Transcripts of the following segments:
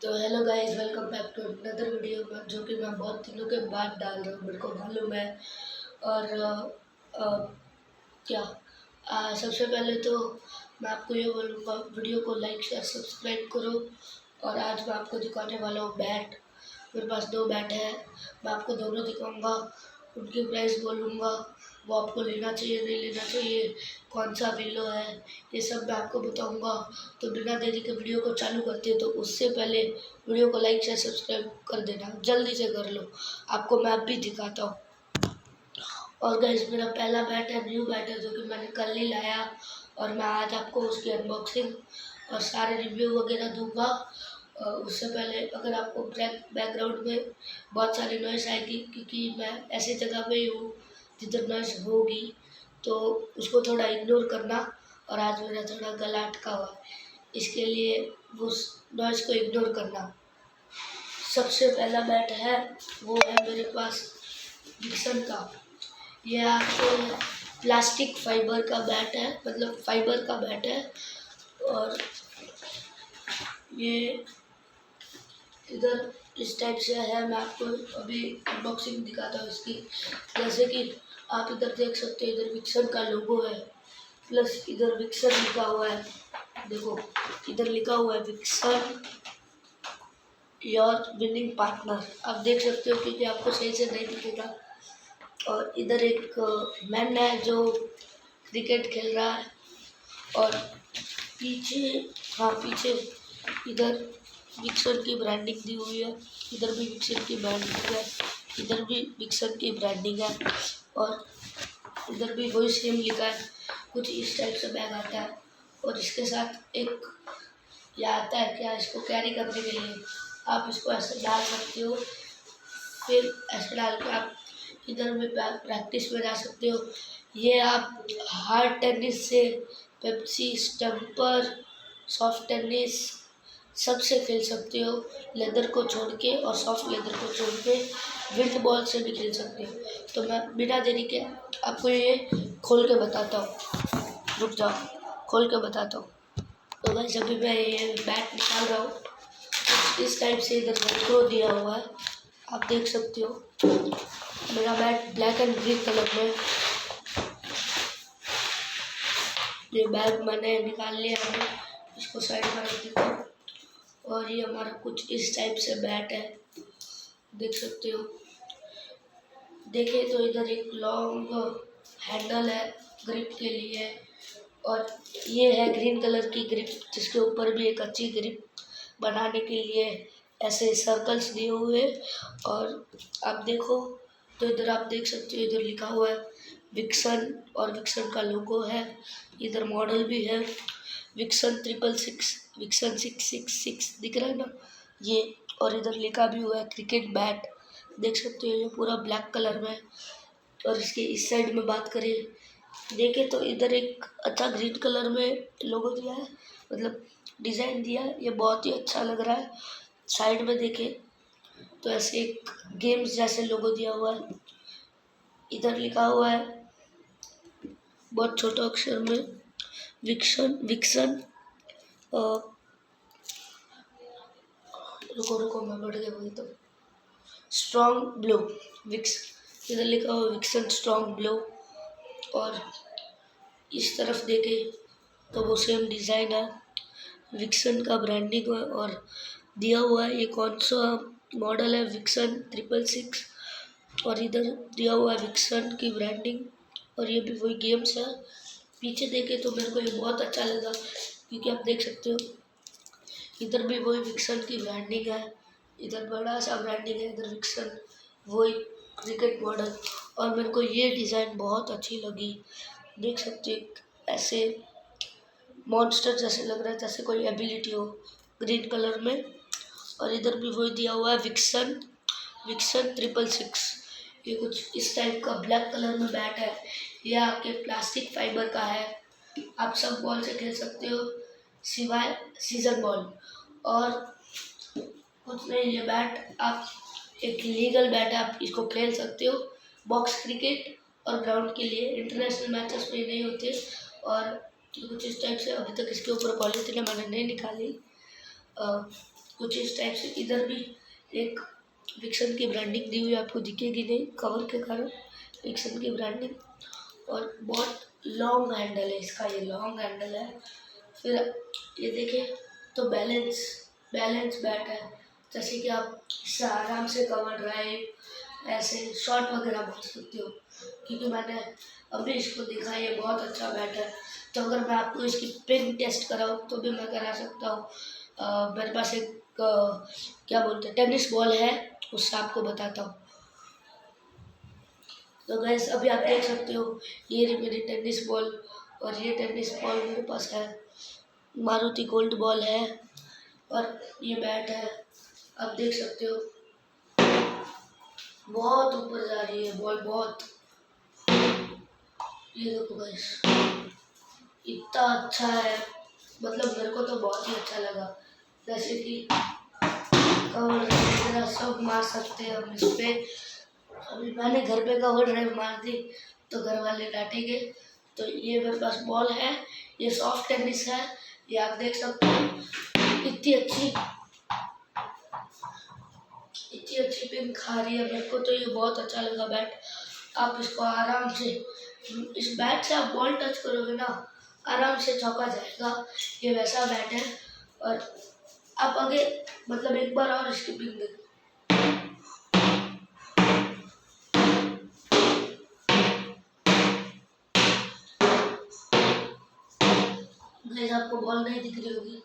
तो hello guys, welcome back to another video जो कि मैं बहुत दिनों के बाद डाल रहा हूँ, मेरे को मालूम है। और क्या सबसे पहले तो मैं आपको ये बोलूँगा, वीडियो को लाइक शेयर सब्सक्राइब करो। और आज मैं आपको दिखाने वाला हूँ बैट। मेरे पास दो बैट है, मैं आपको दोनों दिखाऊंगा, उनकी प्राइस बोलूँगा, वो आपको लेना चाहिए नहीं लेना चाहिए, कौन सा विलो है, ये सब मैं आपको बताऊंगा। तो बिना देरी के वीडियो को चालू करते हैं, तो उससे पहले वीडियो को लाइक शेयर सब्सक्राइब कर देना, जल्दी से कर लो। आपको मैं अब भी दिखाता हूँ। और गाइस, मेरा पहला बैट है, न्यू बैट है, जो कि मैंने कल ही लाया। और मैं आज आपको उसकी अनबॉक्सिंग और सारे रिव्यू वगैरह दूंगा। उससे पहले अगर आपको बैकग्राउंड में बहुत सारी नॉइस आएगी, क्योंकि मैं ऐसी जगह पे ही हूँ जिधर नॉइस होगी, तो उसको थोड़ा इग्नोर करना। और आज मेरा थोड़ा गला अटका हुआ है, इसके लिए उस नॉइस को इग्नोर करना। सबसे पहला बैट है, वो है मेरे पास डिक्सन का। ये आपको प्लास्टिक फाइबर का बैट है, मतलब फाइबर का बैट है। और ये इधर इस टाइप से है। मैं आपको अभी अनबॉक्सिंग दिखाता हूँ इसकी। जैसे कि आप इधर देख सकते हो, इधर विक्सन का लोगो है, प्लस इधर विक्सन लिखा हुआ है। देखो, इधर लिखा हुआ है विक्सन योर विनिंग पार्टनर। आप देख सकते हो, क्योंकि आपको सही से नहीं दिखेगा। और इधर एक मैन है जो क्रिकेट खेल रहा है। और पीछे, हाँ पीछे इधर विक्सन की ब्रांडिंग दी हुई है, इधर भी विक्सन की ब्रांडिंग है, इधर भी विक्सन की ब्रांडिंग है। और इधर भी वही सेम लिखा है। कुछ इस टाइप से बैग आता है। और इसके साथ एक ये आता है, क्या इसको कैरी करने के लिए आप इसको ऐसे डाल सकते हो। फिर ऐसे डाल के आप इधर में प्रैक्टिस में जा सकते हो। ये आप हार्ड टेनिस से पेप्सी, स्टम्पर, सॉफ्ट टेनिस सबसे खेल सकते हो, लेदर को छोड़ के, और सॉफ्ट लेदर को छोड़ के विंड बॉल से भी खेल सकते हो। तो मैं बिना देरी के आपको ये खोल के बताता हूँ। रुक जाओ, खोल के बताता हूँ। तो भाई, अभी मैं ये बैट निकाल रहा हूँ। इस टाइप से इधर वेलक्रो दिया हुआ है, आप देख सकते हो। मेरा bat black and green colour में। ये बैग मैंने निकाल लिया है, इसको साइड में रख देता हूँ। और ये हमारा कुछ इस टाइप से बैट है, देख सकते हो। देखिए तो इधर एक लॉन्ग हैंडल है ग्रिप के लिए। और ये है ग्रीन कलर की ग्रिप, जिसके ऊपर भी एक अच्छी ग्रिप बनाने के लिए ऐसे सर्कल्स दिए हुए। और आप देखो तो इधर आप देख सकते हो, इधर लिखा हुआ है विक्सन, और विक्सन का लोगो है। इधर मॉडल भी है, विक्सन 666, विक्सन 666 दिख रहा है ना ये। और इधर लिखा भी हुआ है क्रिकेट बैट, देख सकते हो, ये पूरा ब्लैक कलर में। और इसके इस साइड में बात करें, देखें तो इधर एक अच्छा ग्रीन कलर में लोगो दिया है, मतलब डिज़ाइन दिया है, ये बहुत ही अच्छा लग रहा है। साइड में देखें तो ऐसे एक गेम्स जैसे लोगो दिया हुआ है। इधर लिखा हुआ है बहुत छोटे अक्षर में विक्सन विक्सन। रुको रुको, मैं बढ़ गया बोलता हूँ, स्ट्रॉन्ग ब्लो विक्स। इधर लिखा हुआ विक्सन स्ट्रॉन्ग ब्लो। और इस तरफ देखे तो वो सेम डिज़ाइन है, विक्सन का ब्रांडिंग है। और दिया हुआ है ये कौन सा मॉडल है, विक्सन 666। और इधर दिया हुआ है विक्सन की ब्रांडिंग। और ये भी वही गेम्स है। पीछे देखे तो मेरे को ये बहुत अच्छा लगा, क्योंकि आप देख सकते हो इधर भी वही विक्सन की ब्रांडिंग है, इधर बड़ा सा ब्रांडिंग है, इधर विक्सन वही क्रिकेट मॉडल। और मेरे को ये डिज़ाइन बहुत अच्छी लगी, देख सकते हो ऐसे मॉन्स्टर जैसे लग रहा है, जैसे कोई एबिलिटी हो, ग्रीन कलर में। और इधर भी वही दिया हुआ है विक्सन विक्सन 666। ये कुछ इस टाइप का ब्लैक कलर में बैट है। ये आपके प्लास्टिक फाइबर का है, आप सब बॉल से खेल सकते हो सिवाय सीजन बॉल। और कुछ नहीं, ये बैट आप एक लीगल बैट है, आप इसको खेल सकते हो बॉक्स क्रिकेट और ग्राउंड के लिए। इंटरनेशनल मैचेस में नहीं होते। और कुछ इस टाइप से, अभी तक इसके ऊपर पॉलिथीन मैंने नहीं निकाली। कुछ इस टाइप से। इधर भी एक विक्सन की ब्रांडिंग दी हुई आपको दिखेगी नहीं कवर के कारण, विक्सन की ब्रांडिंग। और बहुत लॉन्ग हैंडल है इसका, ये लॉन्ग हैंडल है। फिर ये देखिए तो बैलेंस बैट है, जैसे कि आप इससे आराम से कवर ड्राइव ऐसे शॉट वगैरह मार सकते हो, क्योंकि मैंने अभी इसको देखा, ये बहुत अच्छा बैट है। तो अगर मैं आपको इसकी पिन टेस्ट कराऊँ तो भी मैं करा सकता हूँ। मेरे पास एक क्या बोलते हैं टेनिस बॉल है, उससे आपको बताता हूँ। तो गैस अभी आप देख सकते हो ये रही मेरी टेनिस बॉल, और ये टेनिस बॉल मेरे पास है, मारुति गोल्ड बॉल है, और ये बैट है। आप देख सकते हो बहुत ऊपर जा रही है बॉल, बहुत। ये देखो गाइस इतना अच्छा है, मतलब मेरे को तो बहुत ही अच्छा लगा। जैसे कि कवर वगैरह सब मार सकते हैं हम इस पे। अभी मैंने घर पे कवर ड्राइव मार दी तो घर वाले डांटेंगे। तो ये मेरे पास बॉल है, ये सॉफ्ट टेनिस है, ये आप देख सकते हो इतनी अच्छी पिन खा रही है। मेरे को तो ये बहुत अच्छा लगा बैट। आप इसको आराम से, इस बैट से आप बॉल टच करोगे ना आराम से चौका जाएगा, ये वैसा बैट है। और आप आगे मतलब एक बार और इसकी पिन देखो, गाइस आपको बॉल नहीं दिख रही होगी,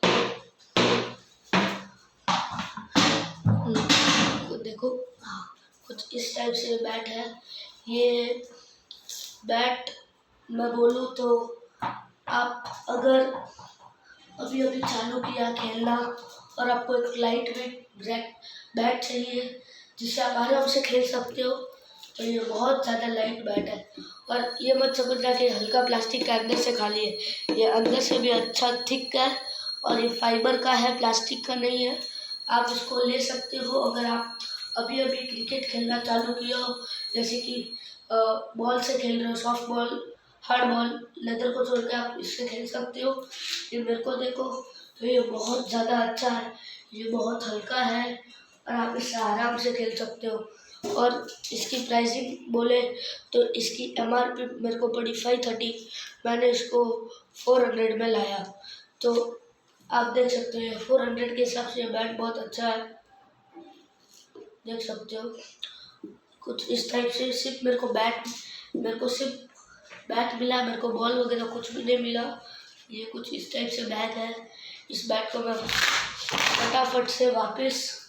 देखो हाँ, कुछ इस टाइप से बैट है। ये बैट मैं बोलूँ तो आप अगर अभी अभी चालू किया खेलना और आपको एक लाइट वेट बैट चाहिए जिससे आप आराम से खेल सकते हो, तो ये बहुत ज़्यादा लाइट बैट है। और ये मत समझना कि हल्का प्लास्टिक का अंदर से खाली है, ये अंदर से भी अच्छा थिक है, और ये फाइबर का है, प्लास्टिक का नहीं है। आप इसको ले सकते हो अगर आप अभी अभी क्रिकेट खेलना चालू किया हो, जैसे कि बॉल से खेल रहे हो, soft ball, hard ball, leather को छोड़ के आप इससे खेल सकते हो। ये मेरे को देखो तो ये बहुत ज़्यादा अच्छा है, ये बहुत हल्का है और आप इससे आराम से खेल सकते हो। और इसकी प्राइसिंग बोले तो इसकी MRP मेरे को पड़ी 530, मैंने इसको 400 में लाया। तो आप देख सकते हो 400 के हिसाब से बैट बहुत अच्छा है, देख सकते हो। कुछ इस टाइप से सिर्फ मेरे को सिर्फ बैट मिला, मेरे को बॉल वगैरह कुछ भी नहीं मिला। ये कुछ इस टाइप से बैग है, इस बैग को मैं फटाफट से वापस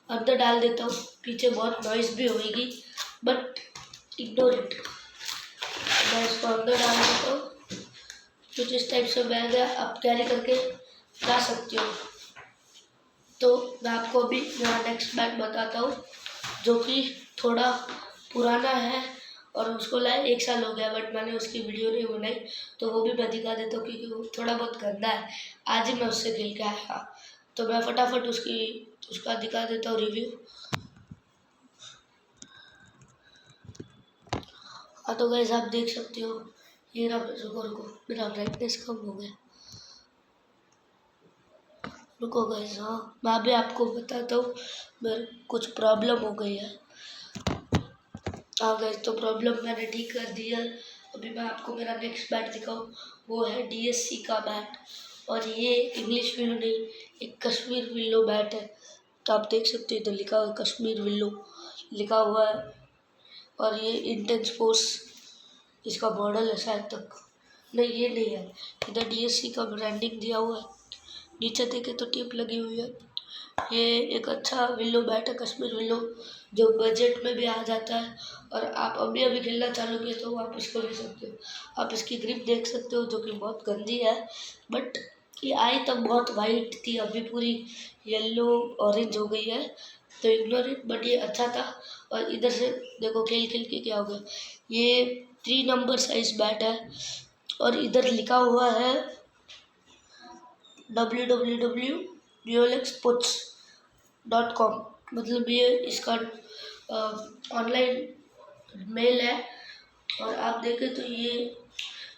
अंदर डाल देता हूँ। पीछे बहुत नॉइज़ भी होगी बट इग्नोर इट, मैं इसको अंदर डाल देता हूँ। कुछ इस टाइप से बैग है, आप कैरी करके जा सकते हो। तो मैं आपको अभी मेरा नेक्स्ट बैग बताता हूँ जो कि थोड़ा पुराना है और उसको लाए 1 साल हो गया, बट मैंने उसकी वीडियो नहीं बनाई, तो वो भी मैं दिखा देता हूँ क्योंकि वो थोड़ा बहुत गंदा है। आज ही मैं उससे खेल के आया, तो मैं फटाफट उसका दिखा देता हूँ रिव्यू। हाँ तो गाइस आप देख सकते हो, ये रहा, रुको मेरा ब्राइटनेस कम हो गया, रुको गाइस। हाँ मैं अभी आपको बताता हूँ, मेरे कुछ प्रॉब्लम हो गई है। हाँ गाइस तो प्रॉब्लम मैंने ठीक कर दी है। अभी मैं आपको मेरा नेक्स्ट बैट दिखाऊँ, वो है DSC का बैट, और ये इंग्लिश विल्लो नहीं, एक कश्मीर विल्लो बैट है। तो आप देख सकते हो इधर लिखा हुआ है कश्मीर विल्लो लिखा हुआ है, और ये इंटेंस फोर्स इसका मॉडल है शायद तक, नहीं ये नहीं है, इधर DSC का ब्रांडिंग दिया हुआ है, नीचे देखे तो टिप लगी हुई है। ये एक अच्छा विल्लो बैट है, कश्मीर विल्लो, जो बजट में भी आ जाता है, और आप अभी अभी खेलना चालू किए तो आप इसको ले सकते हो। आप इसकी ग्रिप देख सकते हो जो कि बहुत गंदी है, बट ये आई तब बहुत वाइट थी, अभी पूरी येलो ऑरेंज हो गई है, तो इग्नोर इट, बट ये अच्छा था। और इधर से देखो खेल खेल के क्या हो गया, ये 3 नंबर साइज बैट है, और इधर लिखा हुआ है www.dualexsports.com, मतलब ये इसका ऑनलाइन मेल है। और आप देखें तो ये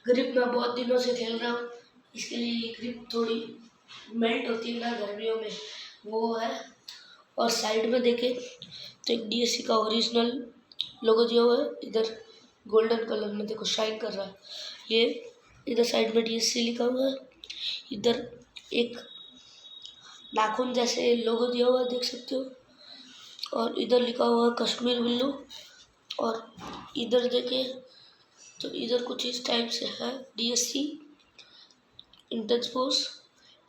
ग्रिप मैं बहुत दिनों से खेल रहा हूँ, इसके लिए ये ग्रिप थोड़ी मेल्ट होती है ना गर्मियों में, वो है। और साइड में देखें तो एक DSC का ओरिजिनल लोगो दिया हुआ है, इधर गोल्डन कलर में देखो शाइन कर रहा है ये। इधर साइड में DSC लिखा हुआ है, इधर एक नाखून जैसे लोगो दिया हुआ है, देख सकते हो। और इधर लिखा हुआ है कश्मीर विल्लू। और इधर देखें तो इधर कुछ इस टाइप से है, DSC इंटेंस फोर्स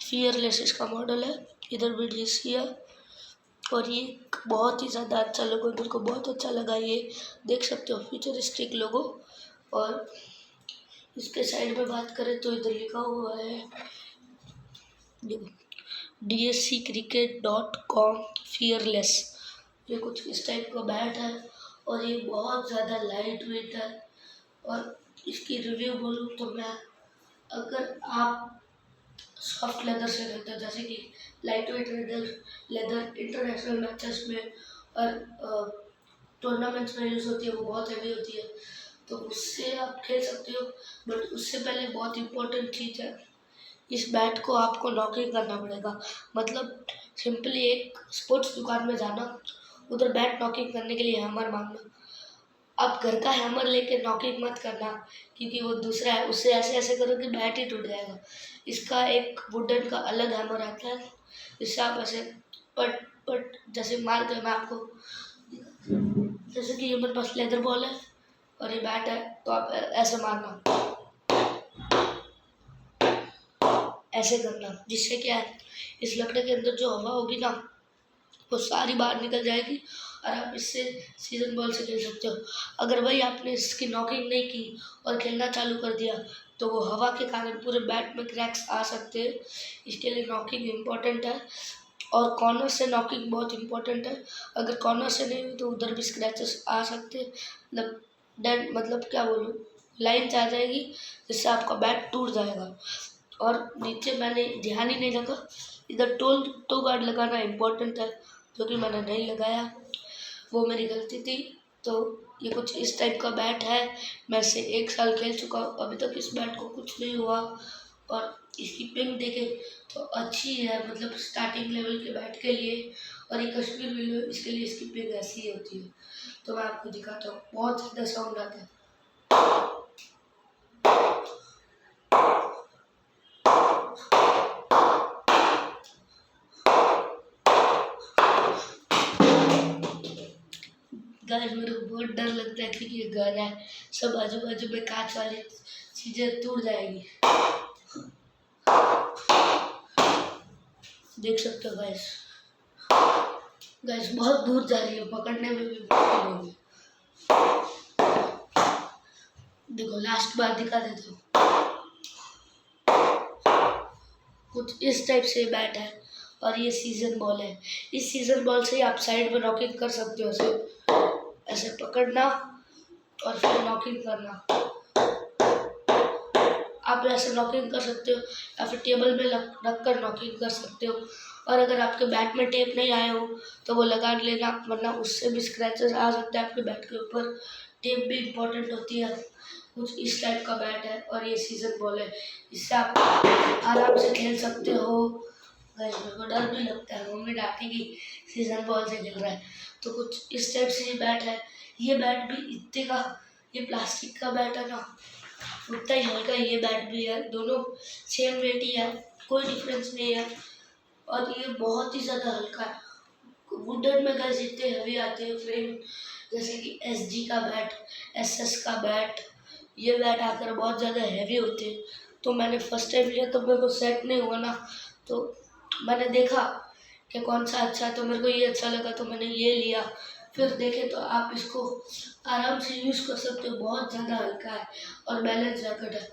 फियरलेस इसका मॉडल है। इधर भी DSC है और ये बहुत ही ज़्यादा अच्छा लोगो, मेरे को बहुत अच्छा लगा ये, देख सकते हो फ्यूचरिस्टिक लोगो। और इसके साइड में बात करें तो इधर लिखा हुआ है DSCcricket.com फियरलेस। ये कुछ इस टाइप का बैट है और ये बहुत ज़्यादा लाइट वेट है। और इसकी रिव्यू बोलूँ तो मैं, अगर आप सॉफ्ट लेदर से खेलते हो, जैसे कि light weight leather international matches में और टूर्नामेंट्स में यूज़ होती है, वो बहुत हैवी होती है, तो उससे आप खेल सकते हो। बट उससे पहले बहुत इम्पोर्टेंट चीज़ है, इस बैट को आपको नॉकिंग करना पड़ेगा। मतलब सिंपली एक स्पोर्ट्स दुकान में जाना, उधर बैट नॉकिंग करने के लिए हैमर मांगना। आप घर का हैमर लेके नॉकिंग मत करना, क्योंकि वो दूसरा है, उससे ऐसे ऐसे करो कि बैट ही टूट जाएगा। इसका एक वुडन का अलग हैमर आता है, जिससे आप ऐसे पट पट जैसे मार के, मैं आपको, जैसे कि ये मेरे पास लेदर बॉल है और ये बैट है, तो आप ऐसे मारना, ऐसे करना, जिससे क्या है, इस लकड़े के अंदर जो हवा होगी ना, वो सारी बाहर निकल जाएगी और आप इससे सीजन बॉल से खेल सकते हो। अगर भाई आपने इसकी नॉकिंग नहीं की और खेलना चालू कर दिया, तो वो हवा के कारण पूरे बैट में क्रैक्स आ सकते हैं। इसके लिए नॉकिंग इम्पॉर्टेंट है और कॉर्नर से नॉकिंग बहुत इम्पोर्टेंट है। अगर कॉर्नर से नहीं हुई तो उधर भी स्क्रैचेस आ सकते हैं, मतलब डेड, मतलब क्या बोलूँ, लाइन्स आ जाएगी, जिससे आपका बैट टूट जाएगा। और नीचे मैंने ध्यान ही नहीं रखा, इधर टो गार्ड लगाना इम्पोर्टेंट है, जो कि मैंने नहीं लगाया, वो मेरी गलती थी। तो ये कुछ इस टाइप का बैट है, मैं इसे 1 साल खेल चुका हूँ, अभी तक इस बैट को कुछ नहीं हुआ। और इसकी पिंग देखें तो अच्छी है, मतलब स्टार्टिंग लेवल के बैट के लिए। और ये कश्मीर विल्लू, इसके लिए इसकी पिंग ऐसी ही होती है। तो मैं आपको दिखाता हूँ, बहुत ज़्यादा साउंड आता है। गाइस मेरे को बहुत डर लगता है, क्योंकि ये घर है, सब आजू बाजू में कांच वाली चीजें टूट जाएगी, देख सकते हो गाइस। गाइस बहुत दूर जा रही है, पकड़ने में भी मुश्किल होगी। देखो लास्ट बार दिखा देता हूँ, कुछ इस टाइप से बैट है और ये सीजन बॉल है। इस सीजन बॉल से ही आप साइड में नॉकिंग कर सकते हो, ऐसे ऐसे पकड़ना और फिर नॉकिंग करना। आप ऐसे नॉकिंग कर सकते हो या फिर टेबल में रख कर नॉकिंग कर सकते हो। और अगर आपके बैट में टेप नहीं आए हो तो वो लगा लेना, वरना उससे भी स्क्रैचेस आ सकते हैं आपके बैट के ऊपर। टेप भी इम्पोर्टेंट होती है। कुछ इस टाइप का बैट है और ये सीजन बॉल है, इससे आप आराम से खेल सकते हो। गाइस मेरे को डर भी लगता है, मम्मी डांटेगी सीजन बॉल से खेल रहा है। तो कुछ इस टाइप से ये बैट है। ये बैट भी इतने का, ये प्लास्टिक का बैट है ना, उतना ही हल्का ये बैट भी है, दोनों सेम वेट ही है, कोई डिफरेंस नहीं है। और ये बहुत ही ज़्यादा हल्का है। वुडन में गाइस इतने हैवी आते हैं फ्रेम, जैसे कि SG का बैट, SS का बैट, ये बैट आकर बहुत ज़्यादा हैवी होते हैं। तो मैंने फर्स्ट टाइम लिया तो मेरे को सेट नहीं हुआ ना, तो मैंने देखा कि कौन सा अच्छा है, तो मेरे को ये अच्छा लगा तो मैंने ये लिया। फिर देखें तो आप इसको आराम से यूज़ कर सकते हो, बहुत ज़्यादा हल्का है और बैलेंस जैकेट है,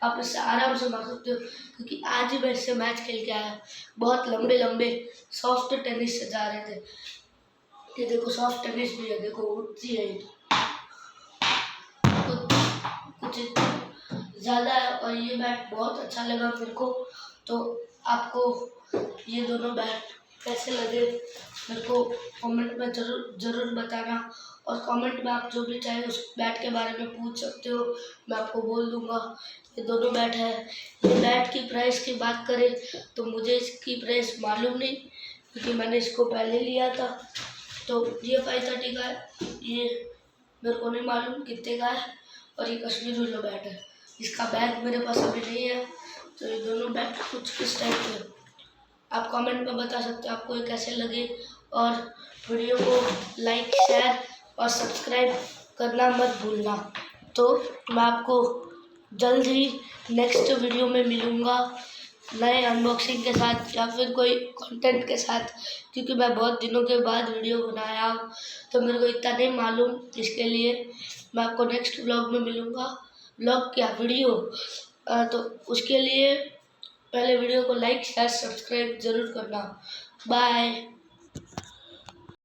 आप इससे आराम से मार सकते हो। क्योंकि आज ही मैं इससे मैच खेल के आया, बहुत लंबे लंबे सॉफ्ट टेनिस से जा रहे थे। ये देखो सॉफ्ट टेनिस भी है, देखो उठती है, कुछ ज़्यादा है। और ये बैट बहुत अच्छा लगा मेरे को। तो आपको ये दोनों बैट कैसे लगे मेरे को कमेंट में ज़रूर बताना। और कमेंट में आप जो भी चाहे उस बैट के बारे में पूछ सकते हो, मैं आपको बोल दूंगा। ये दोनों बैट है। ये बैट की प्राइस की बात करें तो मुझे इसकी प्राइस मालूम नहीं, क्योंकि मैंने इसको पहले लिया था। तो ये 530 का है, ये मेरे को नहीं मालूम कितने का है। और ये कश्मीर विलो बैट है, इसका बैग मेरे पास अभी नहीं है। तो ये दोनों बैट कुछ इस टाइप के, आप कमेंट में बता सकते हो आपको ये कैसे लगे। और वीडियो को लाइक, शेयर और सब्सक्राइब करना मत भूलना। तो मैं आपको जल्द ही नेक्स्ट वीडियो में मिलूँगा नए अनबॉक्सिंग के साथ या फिर कोई कंटेंट के साथ, क्योंकि मैं बहुत दिनों के बाद वीडियो बनाया हूँ तो मेरे को इतना नहीं मालूम। इसके लिए मैं आपको नेक्स्ट व्लॉग में मिलूँगा। व्लॉग क्या, वीडियो। तो उसके लिए पहले वीडियो को लाइक, शेयर, सब्सक्राइब ज़रूर करना। बाय।